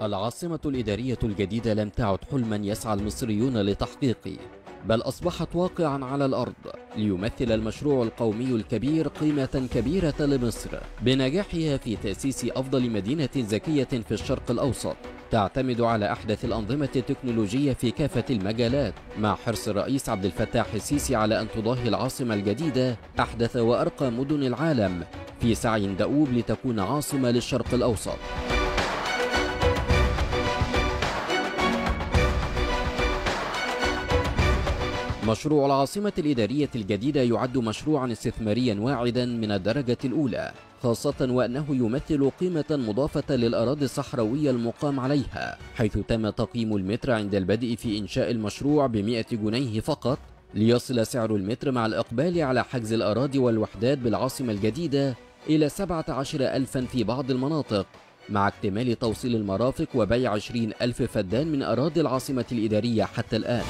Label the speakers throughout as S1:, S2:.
S1: العاصمة الإدارية الجديدة لم تعد حلما يسعى المصريون لتحقيقه، بل أصبحت واقعا على الأرض، ليمثل المشروع القومي الكبير قيمة كبيرة لمصر بنجاحها في تأسيس أفضل مدينة ذكية في الشرق الأوسط، تعتمد على أحدث الأنظمة التكنولوجية في كافة المجالات، مع حرص الرئيس عبد الفتاح السيسي على أن تضاهي العاصمة الجديدة أحدث وأرقى مدن العالم في سعي دؤوب لتكون عاصمة للشرق الأوسط. مشروع العاصمة الإدارية الجديدة يعد مشروعا استثماريا واعدا من الدرجة الأولى، خاصة وأنه يمثل قيمة مضافة للأراضي الصحراوية المقام عليها، حيث تم تقييم المتر عند البدء في إنشاء المشروع ب100 جنيه فقط، ليصل سعر المتر مع الإقبال على حجز الأراضي والوحدات بالعاصمة الجديدة إلى 17,000 في بعض المناطق، مع اكتمال توصيل المرافق وبيع 20,000 فدان من أراضي العاصمة الإدارية حتى الآن.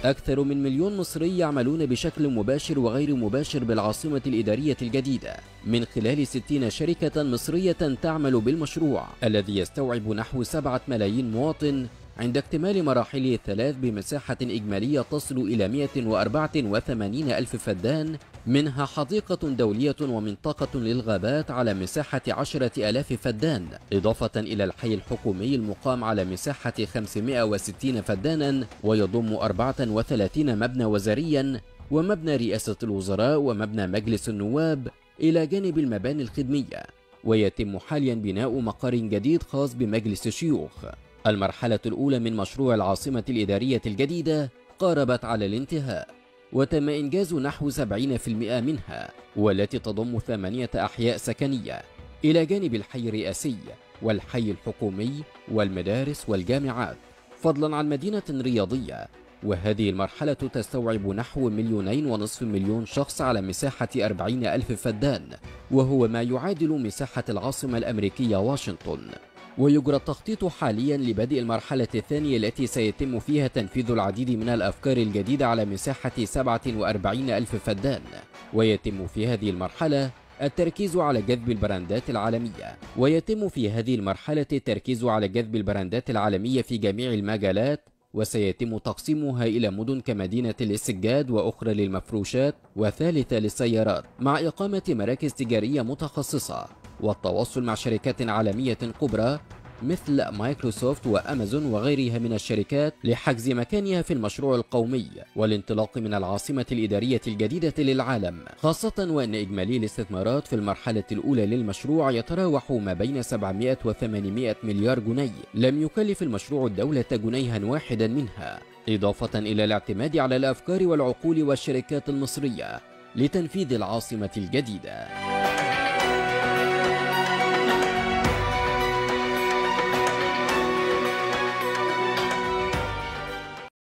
S1: أكثر من 1,000,000 مصري يعملون بشكل مباشر وغير مباشر بالعاصمة الإدارية الجديدة، من خلال 60 شركة مصرية تعمل بالمشروع الذي يستوعب نحو 7 ملايين مواطن، عند اكتمال مراحله الثلاث بمساحة إجمالية تصل إلى 184,000 فدان، منها حديقة دولية ومنطقة للغابات على مساحة 10,000 فدان، إضافة إلى الحي الحكومي المقام على مساحة 560 فدانا، ويضم 34 مبنى وزاريا ومبنى رئاسة الوزراء ومبنى مجلس النواب، إلى جانب المباني الخدمية. ويتم حاليا بناء مقر جديد خاص بمجلس الشيوخ. المرحلة الأولى من مشروع العاصمة الإدارية الجديدة قاربت على الانتهاء، وتم إنجاز نحو 70% منها، والتي تضم 8 أحياء سكنية، إلى جانب الحي الرئاسي والحي الحكومي والمدارس والجامعات، فضلا عن مدينة رياضية. وهذه المرحلة تستوعب نحو 2.5 مليون شخص على مساحة 40,000 فدان، وهو ما يعادل مساحة العاصمة الأمريكية واشنطن. ويجرى التخطيط حاليا لبدء المرحلة الثانية التي سيتم فيها تنفيذ العديد من الأفكار الجديدة على مساحة 47,000 فدان، ويتم في هذه المرحلة التركيز على جذب البراندات العالمية في جميع المجالات، وسيتم تقسيمها إلى مدن كمدينة للسجاد وأخرى للمفروشات وثالثة للسيارات، مع إقامة مراكز تجارية متخصصة والتواصل مع شركات عالمية كبرى مثل مايكروسوفت وأمازون وغيرها من الشركات لحجز مكانها في المشروع القومي والانطلاق من العاصمة الإدارية الجديدة للعالم، خاصة وأن إجمالي الاستثمارات في المرحلة الأولى للمشروع يتراوح ما بين 700 و800 مليار جنيه، لم يكلف المشروع الدولة جنيها واحدا منها، إضافة إلى الاعتماد على الأفكار والعقول والشركات المصرية لتنفيذ العاصمة الجديدة.